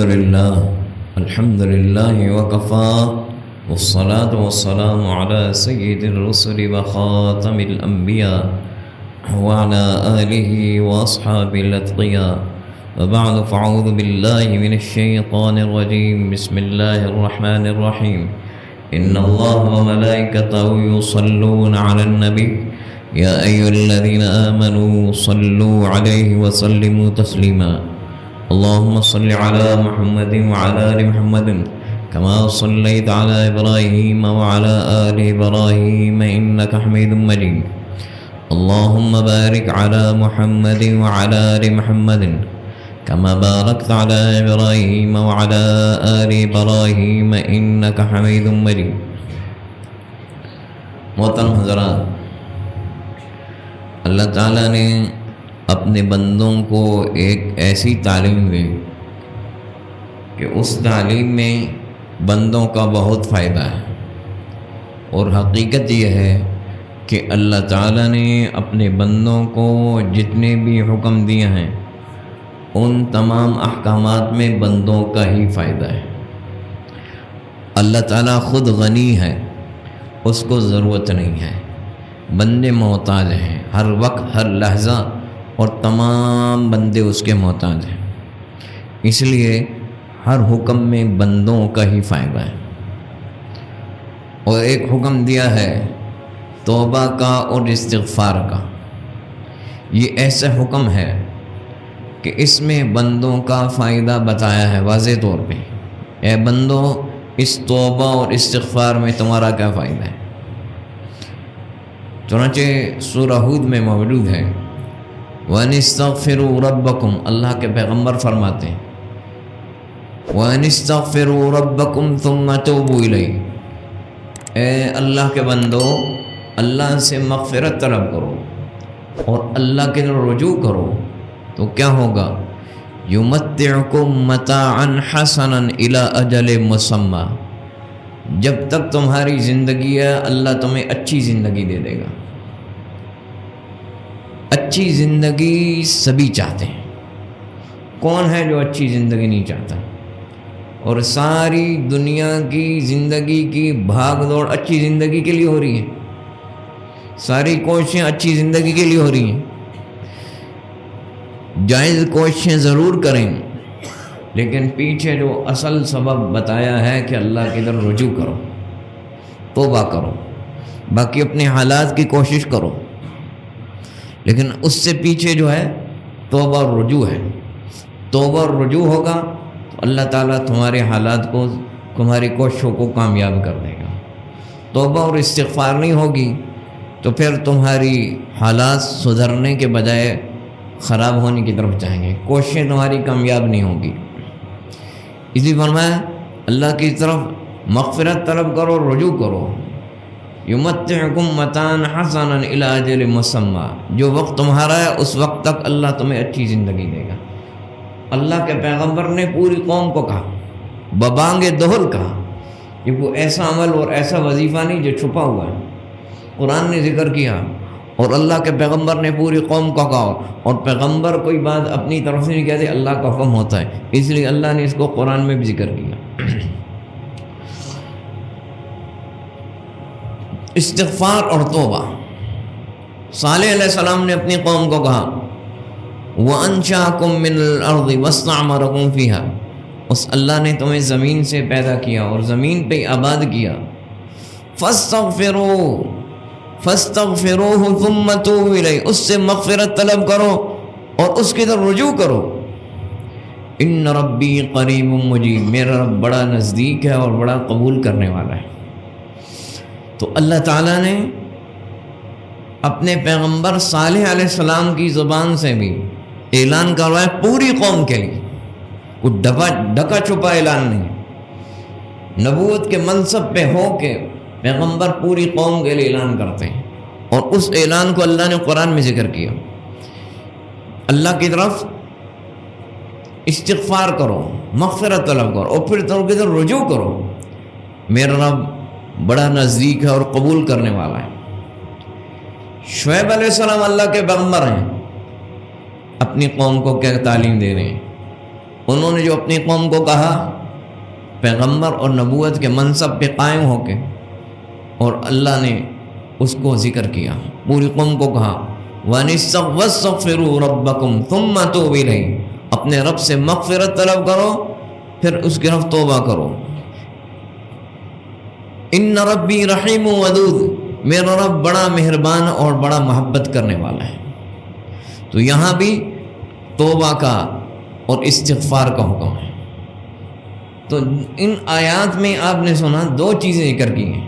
الحمد لله وكفى والصلاة والسلام على سيد الرسل وخاتم الأنبياء وعلى آله وأصحابه الأتقياء وبعد فأعوذ بالله من الشيطان الرجيم بسم الله الرحمن الرحيم إن الله وملائكته يصلون على النبي يا أيها الذين آمنوا صلوا عليه وسلموا تسليما اللهم صل على محمد وعلى آل محمد كما صليت على إبراهيم وعلى آل إبراهيم إنك حميد مجيد اللهم بارك على محمد وعلى آل محمد كما باركت على إبراهيم وعلى آل إبراهيم إنك حميد مجيد. محترم حضرات، اللہ تعالیٰ نے اپنے بندوں کو ایک ایسی تعلیم دی کہ اس تعلیم میں بندوں کا بہت فائدہ ہے، اور حقیقت یہ ہے کہ اللہ تعالیٰ نے اپنے بندوں کو جتنے بھی حکم دیے ہیں ان تمام احکامات میں بندوں کا ہی فائدہ ہے. اللہ تعالیٰ خود غنی ہے، اس کو ضرورت نہیں ہے، بندے محتاج ہیں، ہر وقت ہر لحظہ اور تمام بندے اس کے محتاج ہیں، اس لیے ہر حکم میں بندوں کا ہی فائدہ ہے. اور ایک حکم دیا ہے توبہ کا اور استغفار کا. یہ ایسا حکم ہے کہ اس میں بندوں کا فائدہ بتایا ہے واضح طور پہ. اے بندو، اس توبہ اور استغفار میں تمہارا کیا فائدہ ہے؟ چنانچہ سورہ ہود میں موجود ہے وَأَنِ اسْتَغْفِرُوا رَبَّكُمْ، اللہ کے پیغمبر فرماتے ہیں وَأَنِ اسْتَغْفِرُوا رَبَّكُمْ ثُمَّ تُوبُوا إِلَيْهِ، اے اللہ کے بندو، اللہ سے مغفرت طلب کرو اور اللہ کے طرف رجوع کرو تو کیا ہوگا؟ يُمَتِّعُكُمْ مَتَاعًا حَسَنًا إِلَىٰ أَجَلٍ مُّسَمًّى، جب تک تمہاری زندگی ہے اللہ تمہیں اچھی زندگی دے دے گا. اچھی زندگی سبھی چاہتے ہیں، کون ہے جو اچھی زندگی نہیں چاہتا؟ اور ساری دنیا کی زندگی کی بھاگ دوڑ اچھی زندگی کے لیے ہو رہی ہے، ساری کوششیں اچھی زندگی کے لیے ہو رہی ہیں. جائز کوششیں ضرور کریں، لیکن پیچھے جو اصل سبب بتایا ہے کہ اللہ کی طرف رجوع کرو، توبہ کرو، باقی اپنے حالات کی کوشش کرو، لیکن اس سے پیچھے جو ہے توبہ اور رجوع ہے. توبہ اور رجوع ہوگا تو اللہ تعالیٰ تمہارے حالات کو، تمہاری کوششوں کو کامیاب کر دے گا. توبہ اور استغفار نہیں ہوگی تو پھر تمہاری حالات سدھرنے کے بجائے خراب ہونے کی طرف جائیں گے، کوششیں تمہاری کامیاب نہیں ہوں گی. اسی فرمایا اللہ کی طرف مغفرت طلب کرو، رجوع کرو. یمتعکم متاعا حسنا الی اجل مسمی، جو وقت تمہارا ہے اس وقت تک اللہ تمہیں اچھی زندگی دے گا. اللہ کے پیغمبر نے پوری قوم کو کہا، ببانگ دہل کہا. یہ وہ ایسا عمل اور ایسا وظیفہ نہیں جو چھپا ہوا ہے، قرآن نے ذکر کیا اور اللہ کے پیغمبر نے پوری قوم کو کہا. اور پیغمبر کوئی بات اپنی طرف سے نہیں کہتے، اللہ کا حکم ہوتا ہے، اس لیے اللہ نے اس کو قرآن میں بھی ذکر کیا. استغفار اور توبہ. صالح علیہ السلام نے اپنی قوم کو کہا وَأَنشَأَكُم مِّنَ الْأَرْضِ وَاسْتَعْمَرَكُم فِيهَا، اس اللہ نے تمہیں زمین سے پیدا کیا اور زمین پہ آباد کیا. فَاسْتَغْفِرُوهُ ثُمَّ تُوبُوا إِلَيْهِ، اس سے مغفرت طلب کرو اور اس کی طرف رجوع کرو. إِنَّ رَبِّي قَرِيبٌ مُّجِيبٌ، میرا رب بڑا نزدیک ہے اور بڑا قبول کرنے والا ہے. تو اللہ تعالیٰ نے اپنے پیغمبر صالح علیہ السلام کی زبان سے بھی اعلان کروایا پوری قوم کے لیے، کوئی ڈھکا چھپا اعلان نہیں. نبوت کے منصب پہ ہو کے پیغمبر پوری قوم کے لیے اعلان کرتے ہیں، اور اس اعلان کو اللہ نے قرآن میں ذکر کیا. اللہ کی طرف استغفار کرو، مغفرت طلب کرو اور پھر تو کی طرف رجوع کرو. میرا رب بڑا نزدیک ہے اور قبول کرنے والا ہے. شعیب علیہ السلام اللہ کے پیغمبر ہیں، اپنی قوم کو کیا تعلیم دے رہے ہیں؟ انہوں نے جو اپنی قوم کو کہا پیغمبر اور نبوت کے منصب پہ قائم ہو کے، اور اللہ نے اس کو ذکر کیا، پوری قوم کو کہا وَاسْتَغْفِرُوا رَبَّكُمْ ثُمَّ تُوبُوا إِلَيْهِ، اپنے رب سے مغفرت طلب کرو پھر اس کی طرف توبہ کرو۔ ان ربی رحیم ودود، میرا رب بڑا مہربان اور بڑا محبت کرنے والا ہے۔ تو یہاں بھی توبہ کا اور استغفار کا حکم ہے۔ تو ان آیات میں آپ نے سنا دو چیزیں ذکر کی ہیں۔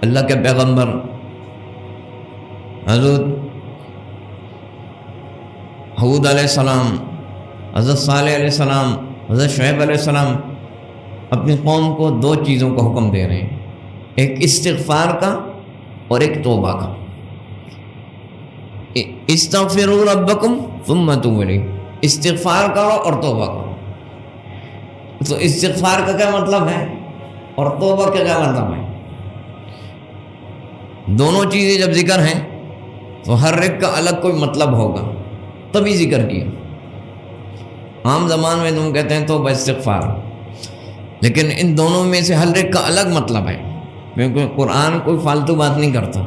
اللہ کے پیغمبر حضرت حود علیہ السلام، حضرت صالح علیہ السلام، حضرت شعیب علیہ السلام اپنی قوم کو دو چیزوں کا حکم دے رہے ہیں، ایک استغفار کا اور ایک توبہ کا۔ استغفروا ربکم ثم توبوا الیہ، استغفار کرو اور توبہ کرو۔ تو استغفار کا کیا مطلب ہے اور توبہ کا کیا مطلب ہے؟ دونوں چیزیں جب ذکر ہیں تو ہر ایک کا الگ کوئی مطلب ہوگا، تبھی ذکر کیا۔ عام زبان میں تم کہتے ہیں توبہ استغفار، لیکن ان دونوں میں سے ہر ایک کا الگ مطلب ہے، کیونکہ قرآن کوئی فالتو بات نہیں کرتا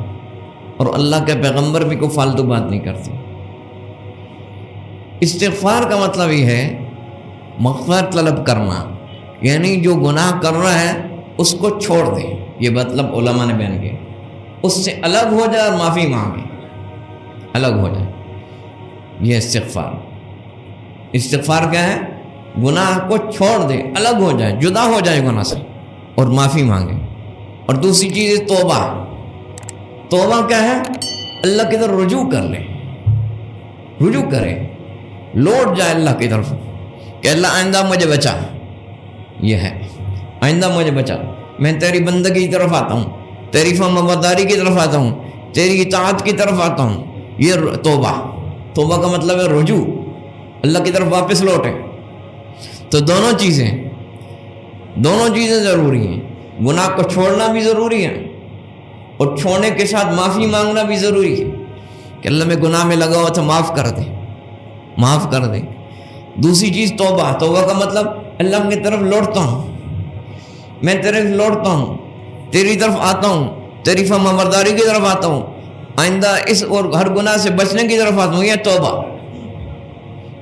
اور اللہ کے پیغمبر بھی کوئی فالتو بات نہیں کرتے۔ استغفار کا مطلب یہ ہے مغفرت طلب کرنا، یعنی جو گناہ کر رہا ہے اس کو چھوڑ دے، یہ مطلب علماء نے بیان کیا، اس سے الگ ہو جائے اور معافی مانگے، الگ ہو جائے، یہ استغفار۔ استغفار کیا ہے؟ گناہ کو چھوڑ دے، الگ ہو جائے، جدا ہو جائے گناہ سے اور معافی مانگے۔ اور دوسری چیز توبہ۔ توبہ کیا ہے؟ اللہ کی طرف رجوع کر لے، رجوع کرے، لوٹ جائے اللہ کی طرف کہ اللہ آئندہ مجھے بچا، یہ ہے آئندہ مجھے بچا، میں تیری بندگی کی طرف آتا ہوں، تیری فرمانبرداری کی طرف آتا ہوں، تیری اطاعت کی طرف آتا ہوں، یہ توبہ۔ توبہ کا مطلب ہے رجوع، اللہ کی طرف واپس لوٹے۔ تو دونوں چیزیں ضروری ہیں، گناہ کو چھوڑنا بھی ضروری ہے اور چھوڑنے کے ساتھ معافی مانگنا بھی ضروری ہے کہ اللہ میں گناہ میں لگا ہوا تھا، معاف کر دے، معاف کر دے۔ دوسری چیز توبہ۔ توبہ کا مطلب اللہ کی طرف لوٹتا ہوں، میں تیرے لوٹتا ہوں، تیری طرف آتا ہوں، تیری فرمانبرداری کی طرف آتا ہوں، آئندہ اس اور ہر گناہ سے بچنے کی طرف آتا ہوں، یہ توبہ۔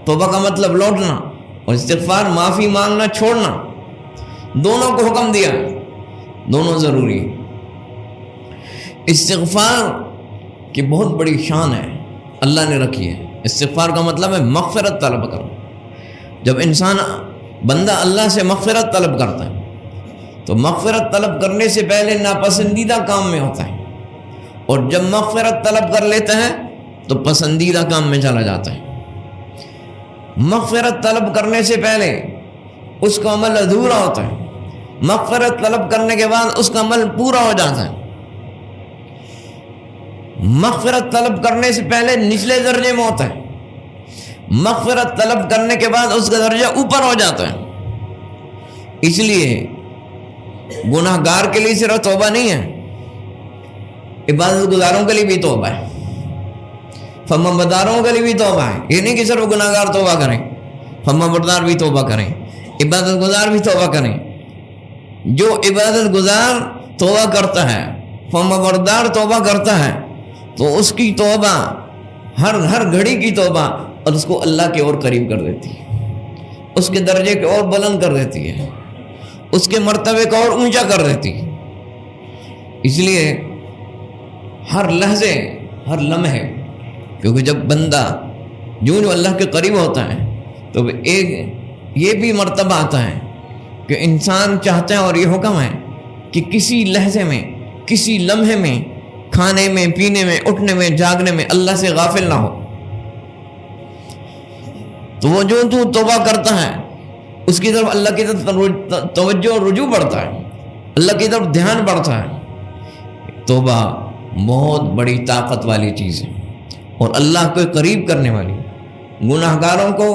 توبہ کا مطلب لوٹنا، اور استغفار معافی مانگنا، چھوڑنا، دونوں کو حکم دیا، دونوں ضروری ہے۔ استغفار کی بہت بڑی شان ہے، اللہ نے رکھی ہے۔ استغفار کا مطلب ہے مغفرت طلب کرنا۔ جب انسان بندہ اللہ سے مغفرت طلب کرتا ہے تو مغفرت طلب کرنے سے پہلے ناپسندیدہ کام میں ہوتا ہے، اور جب مغفرت طلب کر لیتا ہے تو پسندیدہ کام میں چلا جاتا ہے۔ مغفرت طلب کرنے سے پہلے اس کا عمل ادھورا ہوتا ہے، مغفرت طلب کرنے کے بعد اس کا عمل پورا ہو جاتا ہے۔ مغفرت طلب کرنے سے پہلے نچلے درجے میں ہوتا ہے، مغفرت طلب کرنے کے بعد اس کا درجہ اوپر ہو جاتا ہے۔ اس لیے گناہ گار کے لیے صرف توبہ نہیں ہے، عبادت گزاروں کے لیے بھی توبہ ہے، فرمانبرداروں کے لیے بھی توبہ ہے۔ یہ نہیں کہ صرف گناہ گار توبہ کریں، فرمانبردار بھی توبہ کریں، عبادت گزار بھی توبہ کریں۔ جو عبادت گزار توبہ کرتا ہے، فرمانبردار توبہ کرتا ہے، تو اس کی توبہ ہر گھڑی کی توبہ اور اس کو اللہ کے اور قریب کر دیتی ہے، اس کے درجے کو اور بلند کر دیتی ہے، اس کے مرتبے کو اور اونچا کر دیتی ہے۔ اس لیے ہر لحظے، ہر لمحے، کیونکہ جب بندہ جو اللہ کے قریب ہوتا ہے تو ایک یہ بھی مرتبہ آتا ہے کہ انسان چاہتا ہے، اور یہ حکم ہے کہ کسی لحظے میں، کسی لمحے میں، کھانے میں، پینے میں، اٹھنے میں، جاگنے میں اللہ سے غافل نہ ہو۔ تو وہ جو توبہ کرتا ہے اس کی طرف اللہ کی طرف توجہ اور رجوع بڑھتا ہے، اللہ کی طرف دھیان بڑھتا ہے۔ توبہ بہت بڑی طاقت والی چیز ہے اور اللہ کو قریب کرنے والی، گناہ گاروں کو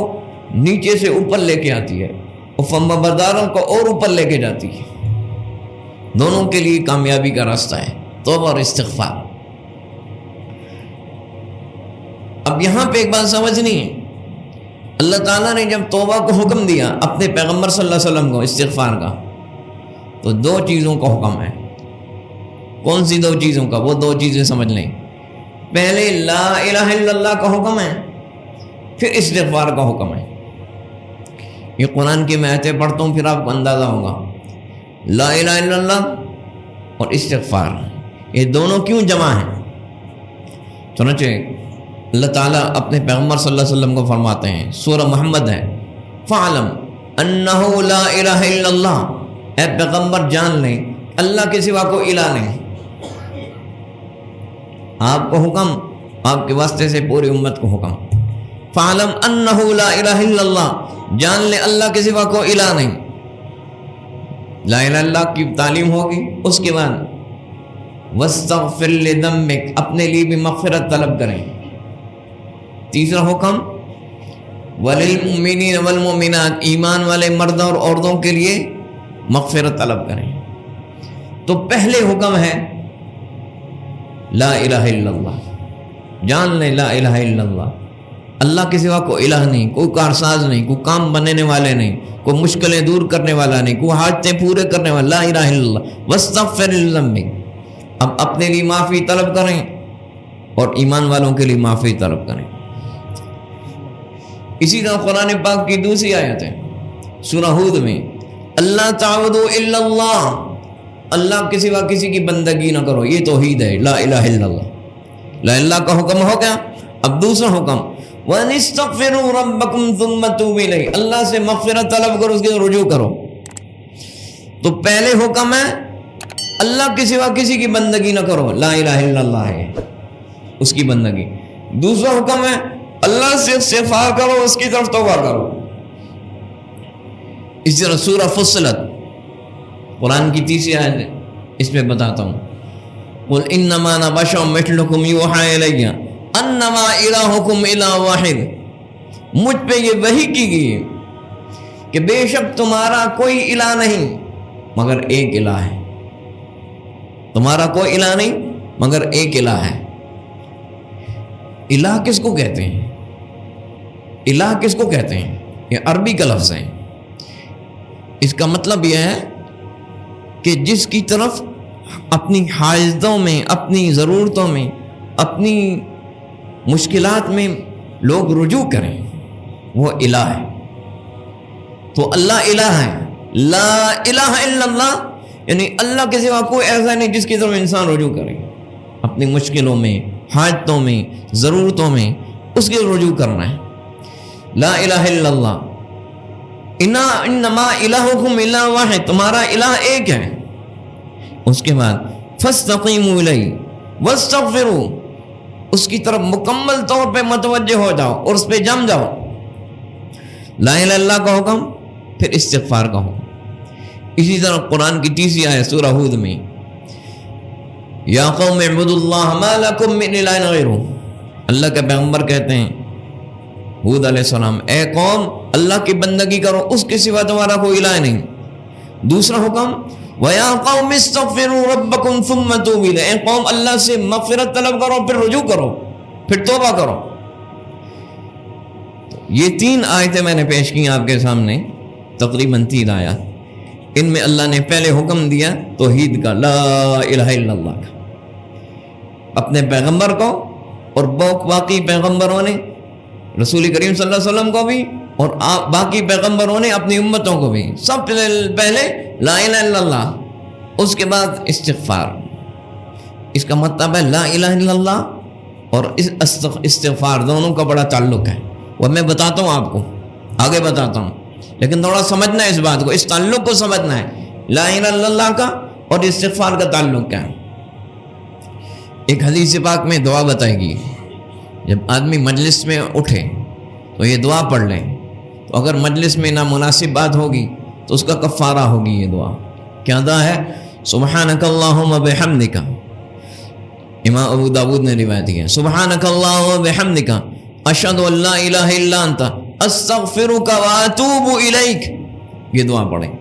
نیچے سے اوپر لے کے آتی ہے اور فرمانبرداروں کو اور اوپر لے کے جاتی ہے۔ دونوں کے لیے کامیابی کا راستہ ہے توبہ اور استغفار۔ اب یہاں پہ ایک بات سمجھنی ہے، اللہ تعالیٰ نے جب توبہ کو حکم دیا اپنے پیغمبر صلی اللہ علیہ وسلم کو استغفار کا، تو دو چیزوں کا حکم ہے۔ کون سی دو چیزوں کا؟ وہ دو چیزیں سمجھ لیں۔ پہلے لا الہ الا اللہ کا حکم ہے، پھر استغفار کا حکم ہے۔ یہ قرآن کی میں آیتیں پڑھتا ہوں، پھر آپ کو اندازہ ہوگا۔ لا الہ الا اللہ اور استغفار، یہ دونوں کیوں جمع ہیں؟ چنانچہ اللہ تعالیٰ اپنے پیغمبر صلی اللہ علیہ وسلم کو فرماتے ہیں، سورہ محمد ہے، فَعْلَمْ أَنَّهُ لَا إِلَهَ إِلَّا اللَّهُ، اے پیغمبر جان لیں اللہ کے سوا کوئی الہ نہیں۔ آپ کو حکم، آپ کے واسطے سے پوری امت کو حکم، فَعْلَمْ أَنَّهُ لَا إِلَهَ إِلَّا اللَّهُ، جان لیں اللہ کے سوا کوئی الہ نہیں۔ لا الہ الا اللہ کی تعلیم ہوگی، اس کے بعد وَاسْتَغْفِرْ لِذَنبِكَ، اپنے لیے بھی مغفرت طلب کریں۔ تیسرا حکم وَلِلْمُؤْمِنِينَ وَالْمُؤْمِنَاتِ، ایمان والے مرد اور عورتوں کے لیے مغفرت طلب کریں۔ تو پہلے حکم ہے لا الہ الا اللہ، جان لیں لا الہ الا اللہ، اللہ کے سوا کوئی الہ نہیں، کوئی کارساز نہیں، کوئی کام بنانے والے نہیں، کوئی مشکلیں دور کرنے والا نہیں، کوئی حاجتیں پورے کرنے والا، لا الہ الا اللہ۔ وَاسْتَغْفِرْ لِذَنبِكَ، اب اپنے لیے معافی طلب کریں اور ایمان والوں کے لیے معافی طلب کریں۔ اسی طرح قرآن پاک کی دوسری آیت ہے سورہ ہود میں، اللہ تعبدوا الا اللہ، اللہ کے سوا کسی کی بندگی نہ کرو، یہ توحید ہے، لا الہ الا اللہ۔ لا اللہ کا حکم ہو گیا، اب دوسرا حکم وَأَنِ اسْتَغْفِرُوا رَبَّكُمْ ثُمَّ تُوبُوا إِلَيْهِ، اللہ سے مغفرت طلب کرو، اس کے رجوع کرو۔ تو پہلے حکم ہے اللہ کے سوا کسی کی بندگی نہ کرو، لا الہ الا اللہ ہے اس کی بندگی۔ دوسرا حکم ہے اللہ سے استغفار کرو، اس کی طرف توبہ کرو۔ اس طرح سورہ فصلت قرآن کی تیسری آیت ہے، اس میں بتاتا ہوں، قُلْ إِنَّمَا أَنَا بَشَرٌ مِثْلُكُمْ يُوحَىٰ إِلَيَّ أَنَّمَا إِلَٰهُكُمْ إِلَٰهٌ وَاحِدٌ، مجھ پہ یہ وحی کی گئی ہے کہ بے شک تمہارا کوئی الہ نہیں مگر ایک الہ ہے، تمہارا کوئی الہ نہیں مگر ایک الہ ہے۔ الہ کس کو کہتے ہیں؟ الہ کس کو کہتے ہیں؟ یہ عربی کا لفظ ہے، اس کا مطلب یہ ہے کہ جس کی طرف اپنی حاجتوں میں، اپنی ضرورتوں میں، اپنی مشکلات میں لوگ رجوع کریں، وہ الہ ہے۔ تو اللہ الہ ہے، لا الہ الا اللہ، یعنی اللہ کے سوا کوئی ایسا نہیں جس کی طرف انسان رجوع کرے، اپنی مشکلوں میں، حاجتوں میں، ضرورتوں میں اس کے رجوع کرنا ہے۔ لا الہ الا اللہ، انما الہکم الہ واحد، تمہارا الہ ایک ہے۔ اس کے بعد فاستقیموا الیہ واستغفروا، اس کی طرف مکمل طور پہ متوجہ ہو جاؤ اور اس پہ جم جاؤ۔ لا الہ الا اللہ کا حکم، پھر استغفار کا حکم۔ اسی طرح قرآن کی تیسری آیت سورہ ہود میں، یا قوم اعبدوا اللہ ما لکم من الہ غیرہ، اللہ کے پیغمبر کہتے ہیں ہود علیہ السلام، اے قوم اللہ کی بندگی کرو، اس کے سوا تمہارا کوئی الہ نہیں۔ دوسرا حکم وَيَا قَوْمِ اسْتَغْفِرُوا رَبَّكُمْ ثُمَّ تُوبُوا إِلَيْهِ، اے قوم اللہ سے مغفرت طلب کرو، پھر رجوع کرو، پھر توبہ کرو۔ یہ تین آیتیں میں نے پیش کی آپ کے سامنے، تقریباً 3 آیات۔ ان میں اللہ نے پہلے حکم دیا توحید کا، لا الہ الا اللہ کا، اپنے پیغمبر کو اور باقی پیغمبروں نے، رسول کریم صلی اللہ علیہ وسلم کو بھی اور باقی پیغمبروں نے اپنی امتوں کو بھی، سب پہلے لا الہ الا اللہ، اس کے بعد استغفار۔ اس کا مطلب ہے لا الہ الا اللہ اور استغفار دونوں کا بڑا تعلق ہے، وہ میں بتاتا ہوں آپ کو، آگے بتاتا ہوں، لیکن تھوڑا سمجھنا ہے اس بات کو، اس تعلق کو سمجھنا ہے، لا الہ الا اللہ کا اور استغفار کا تعلق کیا ہے۔ ایک حدیث پاک میں دعا بتائے گی، جب آدمی مجلس میں اٹھے تو یہ دعا پڑھ لیں، تو اگر مجلس میں نامناسب بات ہوگی تو اس کا کفارہ ہوگی یہ دعا۔ کیا دعا ہے؟ سبحانک اللہم بحمدک، امام ابو داود نے روایت کی ہے، سبحانک اللہم بحمدک اشہد ان لا الہ الا انت استغفرک واتوب الیک، یہ دعا پڑھیں۔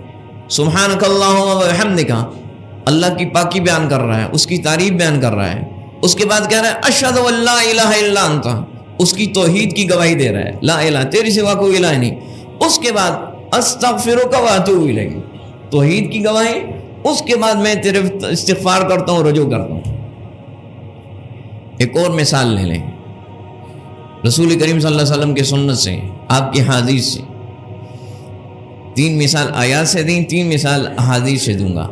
سبحانک اللہم بحمدک، اللہ کی پاکی بیان کر رہا ہے، اس کی تعریف بیان کر رہا ہے، اس کے بعد کہہ رہا ہے اشہد ان لا الہ الا انت، اس کی توحید کی گواہی دے رہا ہے، لا الہ تیری سوا کوئی الہ نہیں. اس کے بعد استغفرک واتوب الیک، توحید کی گواہی. اس کے بعد میں تیرے استغفار کرتا ہوں، رجوع کرتا ہوں. ایک اور مثال لے لیں رسول کریم صلی اللہ علیہ وسلم کی سنت سے، آپ کی حدیث سے. 3 مثال آیات سے دیں، 3 مثال احادیث سے دوں گا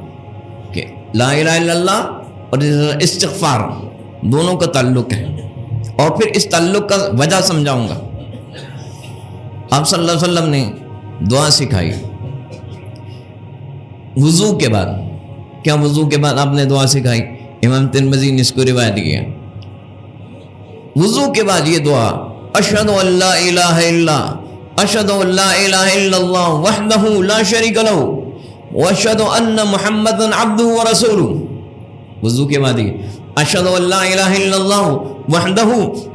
کہ لا الہ الا اللہ اور استغفار دونوں کا تعلق ہے، اور پھر اس تعلق کا وجہ سمجھاؤں گا. آپ صلی اللہ علیہ وسلم نے دعا سکھائی وضو کے بعد. کیا وضو کے بعد آپ نے دعا سکھائی؟ امام ترمذی نے اس کو روایت کیا. وضو کے بعد یہ دعا، اشہد ان لا الہ الا اشہد ان لا الہ الا اللہ وحدہ لا شریک لہ واشہد ان محمدا عبدہ ورسولہ. وضو کے بعد یہ اشہد ان لا الہ الا اللہ وحدہ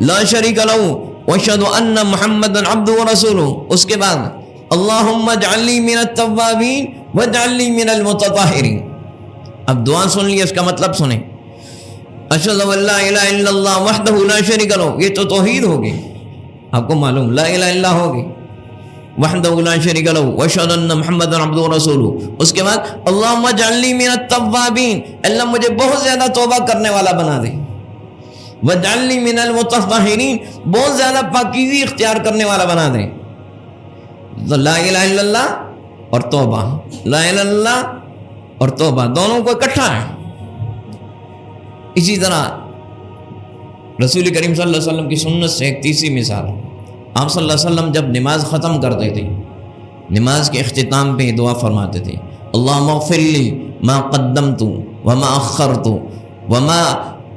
لا شریک لہ واشہد ان محمدا عبدہ ورسولہ. اس کے بعد اللہم اجعلنی من التوابین واجعلنی من المتطہرین. اب دعا سن لی، اس کا مطلب سنیں. اشہد ان لا الہ الا اللہ وحدہ لا شریک لہ، یہ تو توحید ہوگی، آپ کو معلوم لا الہ الا ہوگی، وحدہ لا شریک لہ واشہد ان محمد عبدہ ورسولہ. اس کے بعد اللہم اجعلنی من التوابین، اللہ مجھے بہت زیادہ توبہ کرنے والا بنا دے. واجعلنی من المتطہرین، بہت زیادہ پاکیزی اختیار کرنے والا بنا دے. تو لا الہ الا اللہ اور توبہ، لا الہ الا اللہ اور توبہ دونوں کو اکٹھا ہے. اسی طرح رسول کریم صلی اللہ علیہ وسلم کی سنت سے ایک تیسری مثال، آپ صلی اللہ علیہ وسلم جب نماز ختم کرتے تھے، نماز کے اختتام پہ دعا فرماتے تھے، اللہم اغفر لی ما قدمت وما اخرت وما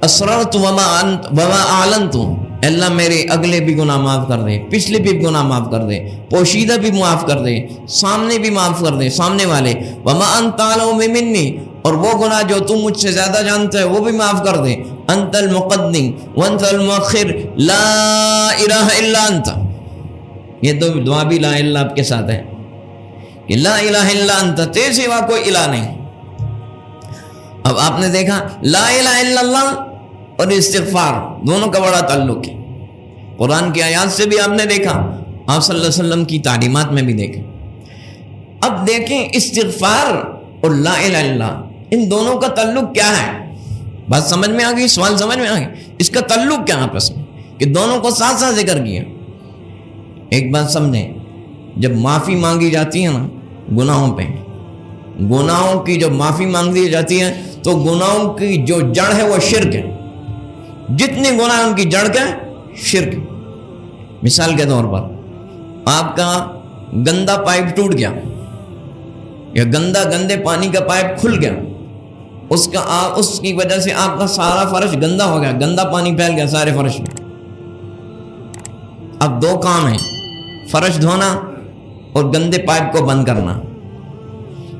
اسررت وما اعلنت. اللہ میرے اگلے بھی گناہ معاف کر دے، پچھلے بھی گناہ معاف کر دے، پوشیدہ بھی معاف کر دے، سامنے بھی معاف کر دے، سامنے والے. وما انت اعلم منی، اور وہ گناہ جو تم مجھ سے زیادہ جانتا ہے وہ بھی معاف کر دے. انت المقدم وانت المؤخر لا الہ الا انت. یہ دو دعا بھی لا الہ آپ کے ساتھ ہے کہ لا الہ الا انت، تیرے سوا کوئی الہ نہیں. اب آپ نے دیکھا لا الہ الا اللہ اور استغفار دونوں کا بڑا تعلق ہے. قرآن کی آیات سے بھی آپ نے دیکھا، آپ صلی اللہ علیہ وسلم کی تعلیمات میں بھی دیکھا. اب دیکھیں استغفار اور لا الہ الا اللہ، ان دونوں کا تعلق کیا ہے؟ بات سمجھ میں آ گئی؟ سوال سمجھ میں آ گئی؟ اس کا تعلق کیا آپس میں کہ دونوں کو ساتھ ساتھ ذکر کیا؟ ایک بات سمجھیں، جب معافی مانگی جاتی ہے نا گناہوں پہ، گناہوں کی جب معافی مانگی جاتی ہے تو گناہوں کی جو جڑ ہے وہ شرک ہے. جتنے گناہ ان کی جڑ کا شرک. مثال کے طور پر آپ کا گندا پائپ ٹوٹ گیا یا گندے پانی کا پائپ کھل گیا، اس کی وجہ سے آپ کا سارا فرش گندا ہو گیا، گندا پانی پھیل گیا سارے فرش میں. اب 2 کام ہیں، فرش دھونا اور گندے پائپ کو بند کرنا.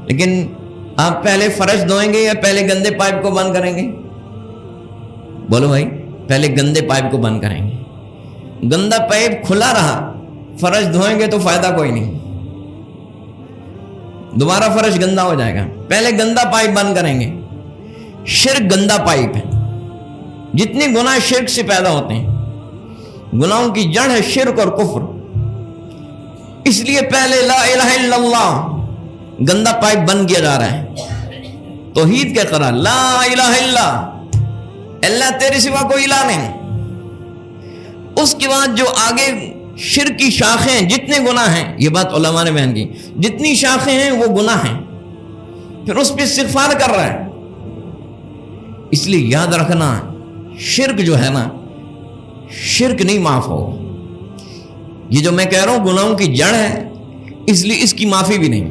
لیکن آپ پہلے فرش دھوئیں گے یا پہلے گندے پائپ کو بند کریں گے؟ بولو بھائی، پہلے گندے پائپ کو بند کریں گے. گندا پائپ کھلا رہا، فرش دھوئیں گے تو فائدہ کوئی نہیں، دوبارہ فرش گندا ہو جائے گا. پہلے گندا پائپ بند کریں گے. شرک گندا پائپ ہے. جتنے گناہ شرک سے پیدا ہوتے ہیں، گناہوں کی جڑ ہے شرک اور کفر. اس لیے پہلے لا الہ الا اللہ گندا پائپ بند کیا جا رہا ہے. توحید کے قرار لا الہ الا اللہ، تیرے سوا کوئی الہ نہیں. اس کے بعد جو آگے شرک کی شاخیں، جتنے گناہ ہیں، یہ بات علماء نے بیان کی، جتنی شاخیں ہیں وہ گناہ ہیں، پھر اس پہ استغفار کر رہا ہے. اس لیے یاد رکھنا، شرک جو ہے نا، شرک نہیں معاف ہو. یہ جو میں کہہ رہا ہوں گناہوں کی جڑ ہے، اس لیے اس کی معافی بھی نہیں.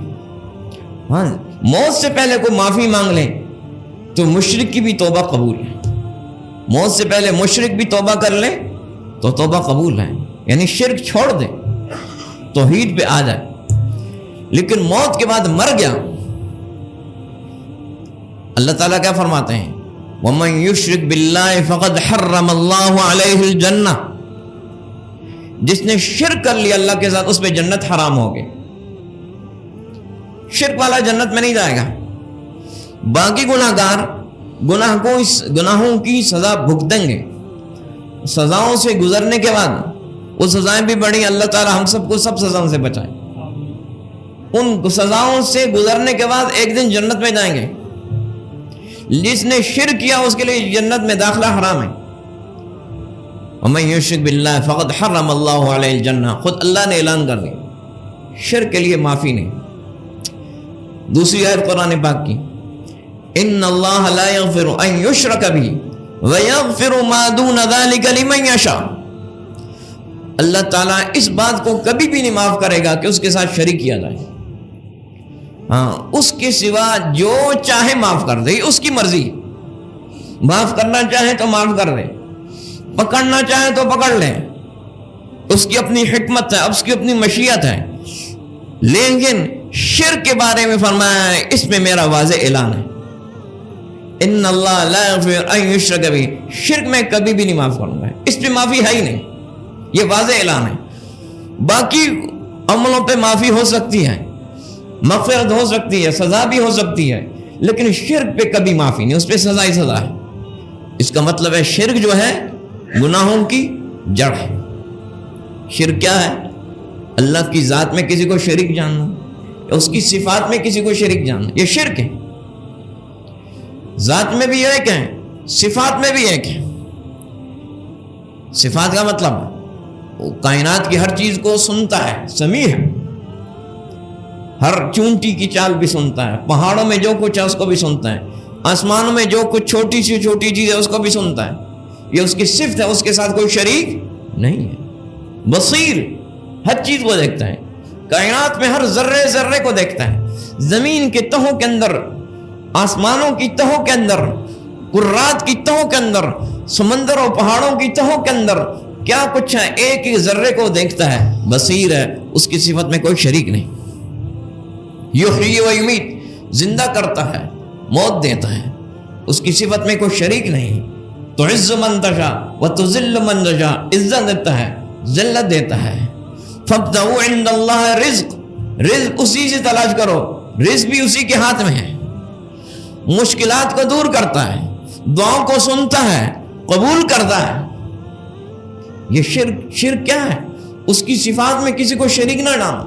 ہاں، موت سے پہلے کوئی معافی مانگ لے تو مشرک کی بھی توبہ قبول ہے. موت سے پہلے مشرک بھی توبہ کر لے تو توبہ قبول ہے. یعنی شرک چھوڑ دے، توحید پہ آ جائے. لیکن موت کے بعد مر گیا، اللہ تعالیٰ کیا فرماتے ہیں؟ وَمَن يُشْرِكْ بِاللَّهِ فَقَدْ حَرَّمَ اللَّهُ عَلَيْهِ الْجَنَّةِ. جس نے شرک کر لیا اللہ کے ساتھ، اس پہ جنت حرام ہوگی. شرک والا جنت میں نہیں جائے گا. باقی گناہگار گناہوں کی سزا بھگتیں گے. سزاؤں سے گزرنے کے بعد وہ سزائیں بھی بڑی، اللہ تعالیٰ ہم سب کو سب سزاؤں سے بچائے۔ ان سزاؤں سے گزرنے کے بعد ایک دن جنت میں جائیں گے۔ جس نے شرک کیا اس کے لیے جنت میں داخلہ حرام ہے۔ وَمَن يُشْرِكْ بِاللَّهِ فَقَدْ حَرَّمَ اللَّهُ عَلَيْهِ الْجَنَّةَ، خود اللہ نے اعلان کر دیا شرک کے لیے معافی نہیں۔ دوسری آیت قرآن پاک کی، إِنَّ اللَّهَ لَا يَغْفِرُ أَن يُشْرَكَ بِهِ وَيَغْفِرُ مَا دُونَ ذَلِكَ لِمَن يَشَاءُ، اللہ تعالیٰ اس بات کو کبھی بھی نہیں معاف کرے گا کہ اس کے ساتھ شریک کیا جائے، ہاں اس کے سوا جو چاہے معاف کر دے، اس کی مرضی، معاف کرنا چاہے تو معاف کر دے، پکڑنا چاہے تو پکڑ لیں، اس کی اپنی حکمت ہے، اس کی اپنی مشیت ہے۔ لیکن شرک کے بارے میں فرمایا ہے اس میں میرا واضح اعلان ہے، ان اللہ لا یغفر ان یشرک بہ، شرک میں کبھی بھی نہیں معاف کروں گا، اس پہ معافی ہے ہی نہیں، یہ واضح اعلان ہے۔ باقی عملوں پہ معافی ہو سکتی ہے، مغفرت ہو سکتی ہے، سزا بھی ہو سکتی ہے، لیکن شرک پہ کبھی معافی نہیں، اس پہ سزا ہی سزا ہے۔ اس کا مطلب ہے شرک جو ہے گناہوں کی جڑ ہے۔ شرک کیا ہے؟ اللہ کی ذات میں کسی کو شریک جاننا، یا اس کی صفات میں کسی کو شریک جاننا، یہ شرک ہے۔ ذات میں بھی ایک ہے، صفات میں بھی ایک ہے۔ صفات کا مطلب وہ کائنات کی ہر چیز کو سنتا ہے، سمیع ہے، ہر چونٹی کی چال بھی سنتا ہے، پہاڑوں میں جو کچھ ہے اس کو بھی سنتا ہے، آسمانوں میں جو کچھ چھوٹی سی چھوٹی چیز ہے اس کو بھی سنتا ہے، یہ اس کی صفت ہے، اس کے ساتھ کوئی شریک نہیں ہے۔ بصیر، ہر چیز کو دیکھتا ہے، کائنات میں ہر ذرے ذرے کو دیکھتا ہے، زمین کے تہوں کے اندر، آسمانوں کی تہوں کے اندر، کرات کی تہوں کے اندر، سمندر اور پہاڑوں کی تہوں کے اندر کیا کچھ ہے، ایک ایک ذرے کو دیکھتا ہے، بصیر ہے، اس کی صفت میں کوئی شریک نہیں۔ یحیی و یمیت، زندہ کرتا ہے، موت دیتا ہے، اس کی صفت میں کوئی شریک نہیں۔ تعز من تشاء وتذل من تشاء، عزت دیتا ہے، ذلت دیتا ہے۔ فابتغوا عند اللہ رزق، رزق اسی سے تلاش کرو، رزق بھی اسی کے ہاتھ میں ہے، مشکلات کو دور کرتا ہے، دعاؤں کو سنتا ہے، قبول کرتا ہے۔ یہ شرک کیا ہے؟ اس کی صفات میں کسی کو شریک نہ ڈالو۔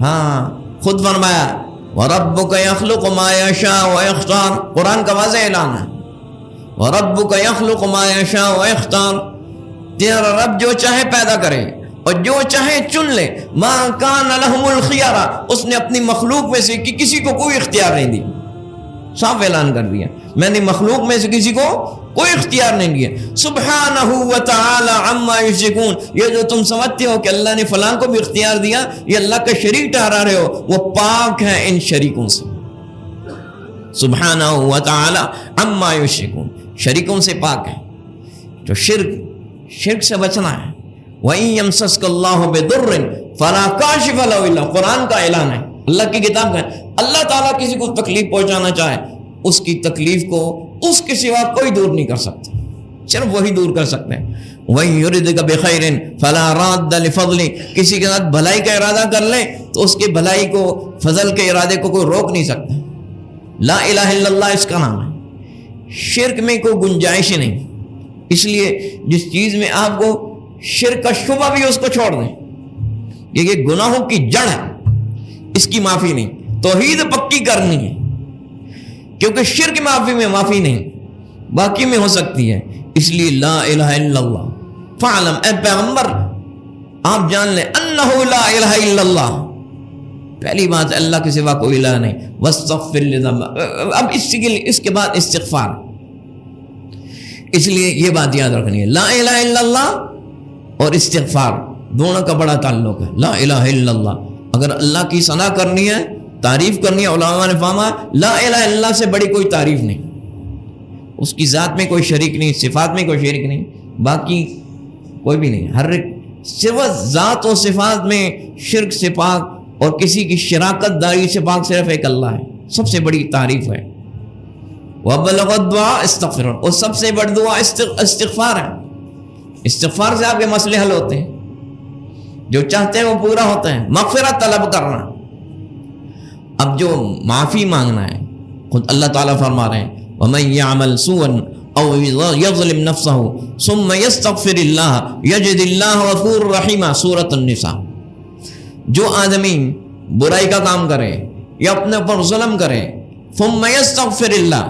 ہاں خود فرمایا وَرَبُّكَ يَخْلُقُ مَا يَشَاءُ وَيَخْتَارُ، قرآن کا واضح اعلان ہے، وَرَبُّكَ يَخْلُقُ مَا يَشَاءُ وَيَخْتَارُ، تیرا رب جو چاہے پیدا کرے اور جو چاہے چن لے، مَا كَانَ لَهُمُ الْخِيَارَ، اس نے اپنی مخلوق میں سے کسی کو کوئی اختیار نہیں دی، صاف اعلان کر دیا میں نے مخلوق میں سے کسی کو کوئی اختیار نہیں دیا۔ سبحانہ وتعالی عما یشرکون، یہ جو تم سمجھتے ہو کہ اللہ نے فلاں کو بھی اختیار دیا، یہ اللہ کا شریک ٹھہرا رہے ہو، وہ پاک ہے ان شریکوں سے۔ سبحانہ وتعالی عما یشرکون، شریکوں سے پاک ہے۔ تو شرک سے بچنا ہے۔ وَإِن يَمْسَسْكَ اللَّهُ بِضُرٍّ فَلَا كَاشِفَ لَهُ إِلَّا، قرآن کا اعلان ہے، اللہ کی کتاب کا ہے، اللہ تعالیٰ کسی کو تکلیف پہنچانا چاہے اس کی تکلیف کو اس کے سوا کوئی دور نہیں کر سکتا، صرف وہی دور کر سکتے ہیں۔ وَإِن يُرِدْكَ بِخَيْرٍ فَلَا رَادَّ لِفَضْلِهِ، کسی کے ساتھ بھلائی کا ارادہ کر لیں تو اس کے بھلائی کو، فضل کے ارادے کو کوئی روک نہیں سکتا۔ لا الہ الا اللہ اس کا نام ہے۔ شرک میں کوئی گنجائش ہی نہیں، اس لیے جس چیز میں آپ کو شرک کا شبہ بھی اس کو چھوڑ دیں، یہ گناہوں کی جڑ ہے، اس کی معافی نہیں، توحید پکی کرنی ہے، کیونکہ شرک معافی میں معافی نہیں، باقی میں ہو سکتی ہے۔ اس لیے لا الہ الا اللہ، فعلم، اے پیغمبر آپ جان لیں، انہ لا الہ الا اللہ، پہلی بات اللہ کے سوا کوئی الہ نہیں، واستغفر لذنب، اب اس کے بعد استغفار، اس لیے یہ بات یاد رکھنی ہے، لا الہ الا اللہ اور استغفار دونوں کا بڑا تعلق ہے۔ لا الہ الا اللہ، اگر اللہ کی ثنا کرنی ہے، تعریف کرنی ہے، علماء نے فرمایا لا الہ الا اللہ سے بڑی کوئی تعریف نہیں، اس کی ذات میں کوئی شریک نہیں، صفات میں کوئی شریک نہیں، باقی کوئی بھی نہیں، ہر ایک صرف ذات و صفات میں شرک سے پاک اور کسی کی شراکت داری سے پاک صرف ایک اللہ ہے، سب سے بڑی تعریف ہے۔ وَبَلَغَ الدُّعَاءَ اسْتَغْفِرُ، اور سب سے بڑی دعا استغفار ہے، استغفار سے آپ کے مسئلے حل ہوتے ہیں، جو چاہتے ہیں وہ پورا ہوتا ہے، مغفرت طلب کرنا۔ اب جو معافی مانگنا ہے، خود اللہ تعالیٰ فرما رہے ہیں وَمَن يَعْمَلْ سُوءًا او یظلم نفسہ ثم یستغفر اللہ یجد اللہ غفور رحیما، سورۃ النساء۔ جو آدمی برائی کا کام کرے یا اپنے اوپر ظلم کرے، ثم یستغفر اللہ،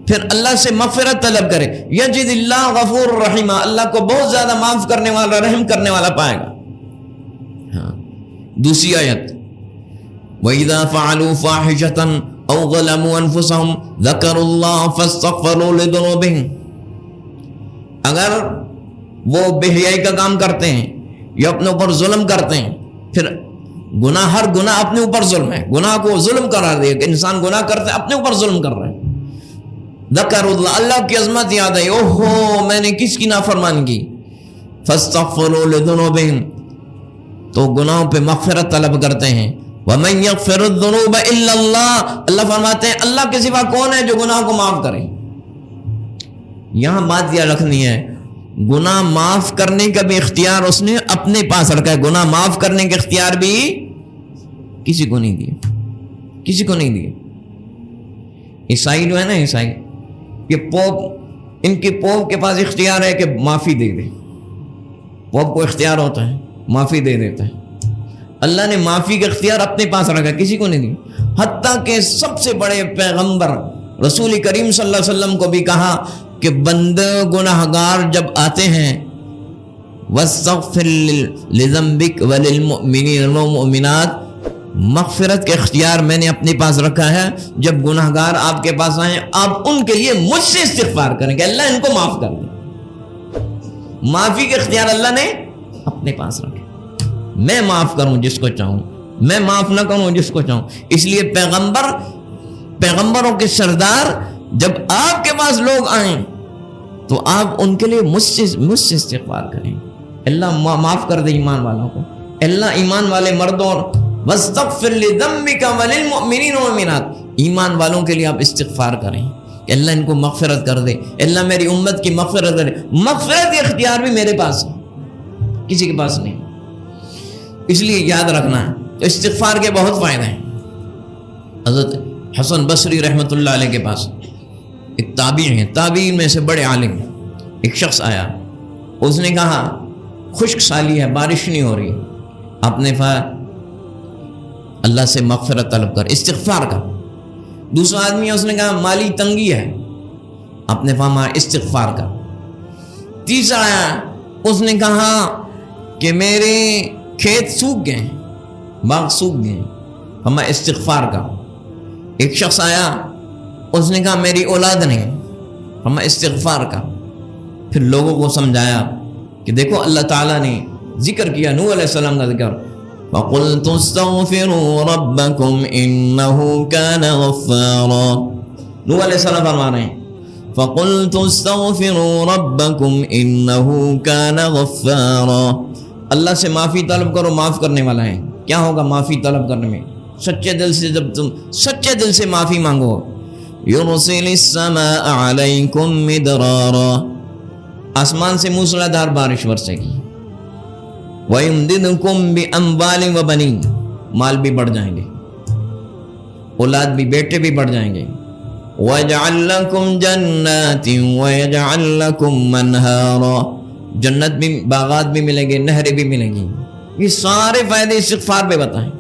پھر اللہ سے مغفرت طلب کرے، یجد اللہ غفور رحیما، اللہ کو بہت زیادہ معاف کرنے والا، رحم کرنے والا پائے گا۔ ہاں دوسری آیت، وَإِذَا فَعَلُوا فَاحِشَةً أَوْ ظَلَمُوا أَنفُسَهُمْ ذَكَرُوا اللَّهَ فَاسْتَغْفَرُوا لِذُنُوبِهِمْ، اگر وہ بے حیائی کا کام کرتے ہیں یا اپنے اوپر ظلم کرتے ہیں، پھر گناہ، ہر گناہ اپنے اوپر ظلم ہے، گناہ کو ظلم قرار دیا کہ انسان گناہ کرتے ہیں، اپنے اوپر ظلم کر رہے ہیں۔ ذکروا اللہ، اللہ کی عظمت یاد آئی، اوہو میں نے کس کی نافرمانی کی، فاستغفروا لذنوبہم، تو گناہوں پہ مغفرت طلب کرتے ہیں۔ وَمَن يَغْفِرُ الذُّنُوبَ إِلَّا اللَّهُ، اللہ فرماتے ہیں اللہ کے سوا کون ہے جو گناہ کو معاف کرے۔ یہاں بات یہ رکھنی ہے، گناہ معاف کرنے کا بھی اختیار اس نے اپنے پاس رکھا ہے، گناہ معاف کرنے کا اختیار بھی کسی کو نہیں دیا، کسی کو نہیں دیا۔ عیسائی جو ہے نا، عیسائی یہ پوپ، ان کی پوپ کے پاس اختیار ہے کہ معافی دے دے، پوپ کو اختیار ہوتا ہے معافی دے دیتا ہے۔ اللہ نے معافی کا اختیار اپنے پاس رکھا، کسی کو نہیں دی، حتیٰ کہ سب سے بڑے پیغمبر رسول کریم صلی اللہ علیہ وسلم کو بھی کہا کہ بندے گناہگار جب آتے ہیں، وَاسْتَغْفِرْ لِذَنبِكَ وَلِلْمُؤْمِنِينَ وَالْمُؤْمِنَاتِ، مغفرت کا اختیار میں نے اپنے پاس رکھا ہے، جب گناہگار آپ کے پاس آئیں آپ ان کے لیے مجھ سے استغفار کریں کہ اللہ ان کو معاف کر دے۔ معافی کا اختیار اللہ نے اپنے پاس رکھا، میں معاف کروں جس کو چاہوں، میں معاف نہ کروں جس کو چاہوں۔ اس لیے پیغمبروں کے سردار جب آپ کے پاس لوگ آئیں تو آپ ان کے لیے مجھ سے استغفار کریں، اللہ معاف کر دے ایمان والوں کو، اللہ ایمان والے مردوں اور وَاسْتَغْفِرْ لِذَنبِكَ وَلِلْمُؤْمِنِينَ وَالْمُؤْمِنَاتِ، ایمان والوں کے لیے آپ استغفار کریں کہ اللہ ان کو مغفرت کر دے، اللہ میری امت کی مغفرت کرے۔ مغفرت کے اختیار بھی میرے پاس ہے، کسی کے پاس نہیں۔ اس لیے یاد رکھنا ہے تو استغفار کے بہت فائدے ہیں۔ حضرت حسن بصری رحمۃ اللہ علیہ کے پاس ایک تابعی ہیں، تابعین میں سے بڑے عالم، ایک شخص آیا، اس نے کہا خشک سالی ہے، بارش نہیں ہو رہی، آپ نے فرمایا اللہ سے مغفرت طلب کر، استغفار کر۔ دوسرا آدمی ہے، اس نے کہا مالی تنگی ہے، آپ نے فرمایا استغفار کر۔ تیسرا آیا، اس نے کہا کہ میرے کھیت سوکھ گئے، باغ سوکھ گئے، ہمیں استغفار کا۔ ایک شخص آیا، اس نے کہا میری اولاد نہیں، ہمیں استغفار کا۔ پھر لوگوں کو سمجھایا کہ دیکھو اللہ تعالیٰ نے ذکر کیا، نوح علیہ السلام کا ذکر، فَقُلْتُ اسْتَغْفِرُوا رَبَّكُمْ إِنَّهُ كَانَ غَفَّارًا، نوح علیہ السلام فرما رہے ہیں فَقُلْتُ اسْتَغْفِرُوا رَبَّكُمْ إِنَّهُ كَانَ غَفَّارًا، اللہ سے معافی طلب کرو، معاف کرنے والا ہے۔ کیا ہوگا معافی طلب کرنے میں؟ سچے دل سے، جب تم سچے دل سے معافی مانگو، يُرْسِلِ السَّمَاءَ عَلَيْكُمْ مِدْرَارًا، آسمان سے موسلادھار بارش برسے گی، وَيُمْدِدْكُمْ بِأَمْوَالٍ وَبَنِينَ، مال بھی بڑھ جائیں گے، اولاد بھی، بیٹے بھی بڑھ جائیں گے، وَيَجْعَلْ لَكُمْ جَنَّاتٍ وَيَجْعَلْ لَكُمْ مَنْهَارًا، جنت بھی، باغات بھی ملیں گے، نہریں بھی ملیں گی۔ یہ سارے فائدے استغفار پہ بتائیں،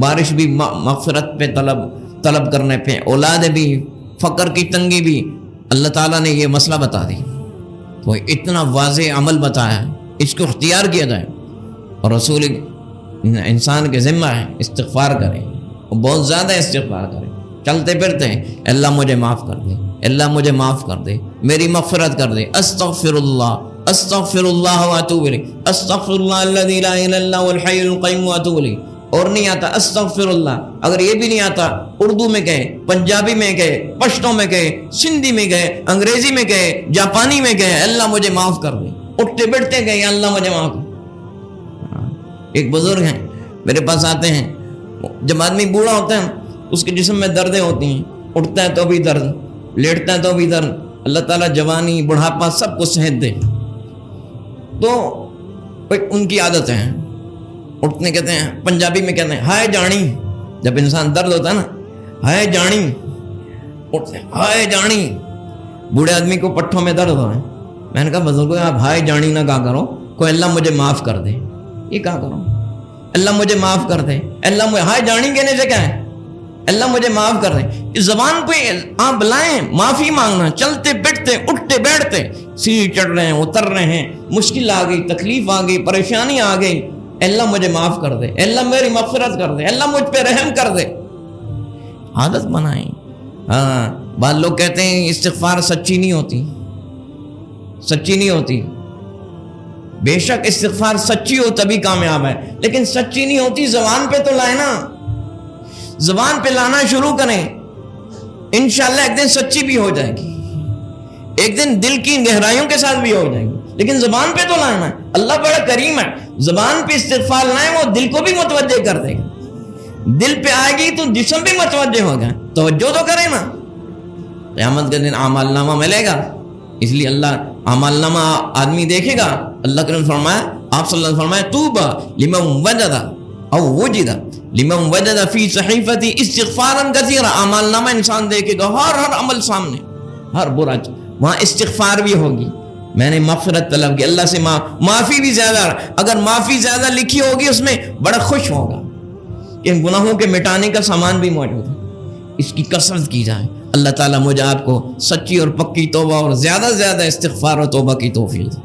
بارش بھی، مغفرت پہ طلب کرنے پہ، اولاد بھی، فقر کی تنگی بھی، اللہ تعالیٰ نے یہ مسئلہ بتا دی، تو اتنا واضح عمل بتایا ہے، اس کو اختیار کیا جائے، اور رسول انسان کے ذمہ ہے استغفار کریں، اور بہت زیادہ استغفار کریں، چلتے پھرتے ہیں اللہ مجھے معاف کر دے، اللہ مجھے معاف کر دے، میری مغفرت کر دے، استغفر اللہ واتوب الیہ، استغفر اللہ الذی لا الہ الا هو الحی القیوم واتوب الیہ۔ اور نہیں آتا استغفر اللہ، اگر یہ بھی نہیں آتا اردو میں کہے، پنجابی میں کہے، پشتو میں کہے، سندھی میں کہے، انگریزی میں کہے، جاپانی میں کہے، اللہ مجھے معاف کر دے، اٹھتے بیٹھتے کہے اللہ مجھے معاف کر۔ ایک بزرگ ہیں میرے پاس آتے ہیں، جب آدمی بوڑھا ہوتا ہے اس کے جسم میں دردیں ہوتی ہیں، اٹھتا ہے تو بھی درد، لیٹتا ہے تو بھی درد، اللہ تعالیٰ جوانی بڑھاپا سب کو صحت دے۔ تو ان کی عادت ہے، اٹھنے کہتے ہیں، پنجابی میں کہتے ہیں ہائے جانی، جب انسان درد ہوتا ہے نا، ہائے جانی، اٹھتے ہیں ہائے جانی، بوڑھے آدمی کو پٹھوں میں درد ہو ہے. میں نے کہا بزرگوں آپ ہائے جانی نہ کہا کرو, کوئی اللہ مجھے معاف کر دے. یہ کہا کرو اللہ مجھے معاف کر دے, اللہ مجھے ہائے جانی کہنے سے کیا ہے, اللہ مجھے معاف کر دے. اس زبان پہ آپ بلائیں معافی مانگنا, چلتے بیٹھتے اٹھتے بیٹھتے, سیڑھی چڑھ رہے ہیں اتر رہے ہیں, مشکل آ گئی, تکلیف آ گئی, پریشانی آ گئی, اللہ مجھے معاف کر دے, اللہ میری مغفرت کر دے, اللہ مجھ پہ رحم کر دے. عادت بنائیں. ہاں بعض لوگ کہتے ہیں استغفار سچی نہیں ہوتی, سچی نہیں ہوتی. بے شک استغفار سچی ہو تبھی کامیاب ہے, لیکن سچی نہیں ہوتی. زبان پہ تو لائے نا, زبان پہ لانا شروع کریں, انشاءاللہ ایک دن سچی بھی ہو جائے گی, ایک دن دل کی گہرائیوں کے ساتھ بھی ہو جائے گی, لیکن زبان پہ تو لانا ہے. اللہ بڑا کریم ہے, زبان پہ استغفار لائیں وہ دل کو بھی متوجہ کر دے گا. دل پہ آئے گی تو جسم بھی متوجہ ہوگا. توجہ تو کرے نا. قیامت کے دن اعمال نامہ ملے گا, اس لیے اللہ اعمال نامہ آدمی دیکھے گا. اللہ کے نے فرمایا, آپ صلی اللہ علیہ وسلم فرمایا توبہ لمن وجد او وجد لمن وجد فی صحیفتی استغفارا کثیرا. اعمال نامہ انسان دیکھے گا, ہر عمل سامنے, ہر برا, وہاں استغفار بھی ہوگی. میں نے مغفرت طلب کی, اللہ سے معافی بھی زیادہ, اگر معافی زیادہ لکھی ہوگی اس میں بڑا خوش ہوگا کہ گناہوں کے مٹانے کا سامان بھی موجود ہے. اس کی کثرت کی جائے. اللہ تعالیٰ مجھے آپ کو سچی اور پکی توبہ اور زیادہ سے زیادہ استغفار و توبہ کی توفیق دے.